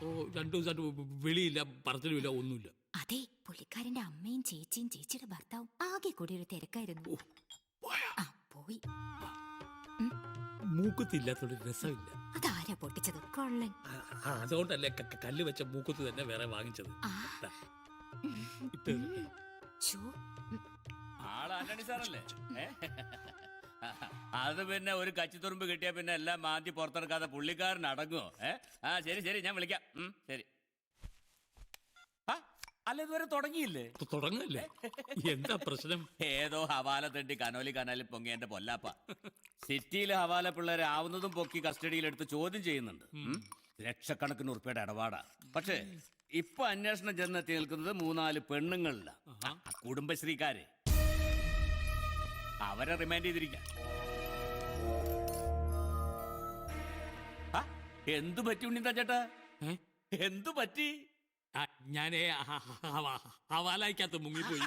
ഓ 2 ദിവസമായിട്ട് വെളിയില്ല, പറച്ചിലുമില്ല, ഒന്നുമില്ല. അതെ, പുള്ളിക്കാരന്റെ അമ്മയും ചേച്ചിയും ചേച്ചിയുടെ ഭർത്താവും ആകെ കൂടി ഒരു തിരക്കായിരുന്നു. ആ പോയി. മൂക്കുത്തില്ലാത്തൊരു രസമില്ല. അതാരാ പൊട്ടിച്ചത്? കൊള്ളൻ. അതുകൊണ്ടല്ലേ കല്ല് വെച്ച മൂക്കുത്ത് തന്നെ വേറെ വാങ്ങിച്ചത്. ഷോ, ആള് ആന്റണി സാറല്ലേ? അത് പിന്നെ ഒരു കച്ചിത്തുറുമ്പ് കിട്ടിയാ പിന്നെ എല്ലാം മാന്തി പുറത്തെടുക്കാതെ പുള്ളിക്കാരൻ അടങ്ങുമോ? ആ ശരി ശരി, ഞാൻ വിളിക്കാം. ശരി. അല്ല, ഇതുവരെ തുടങ്ങിയില്ലേ? തുടങ്ങല്ലേ? എന്താ പ്രശ്നം? ഏതോ ഹവാല തട്ടി കനോലി കനാലിൽ പൊങ്ങി എന്റെ പൊല്ലാപ്പ. സിറ്റിയിലെ ഹവാല പിള്ളേരെ ആവുന്നതും പൊക്കി കസ്റ്റഡിയിലെടുത്ത് ചോദ്യം ചെയ്യുന്നുണ്ട്. ലക്ഷക്കണക്കിന് ഉറുപ്പിയുടെ ഇടപാടാ. പക്ഷേ ഇപ്പൊ അന്വേഷണം ചെന്നെത്തി നിൽക്കുന്നത് 3-4 പെണ്ണുങ്ങളില്ല, കുടുംബശ്രീക്കാര്. അവരെ റിമാൻഡ് ചെയ്തിരിക്കാം. എന്തു പറ്റി ഉണ്ണിന്താ ചേട്ടാ? എന്തു പറ്റി? ഞാനേ ഹവാലായിക്കകത്ത് മുങ്ങിപ്പോയി.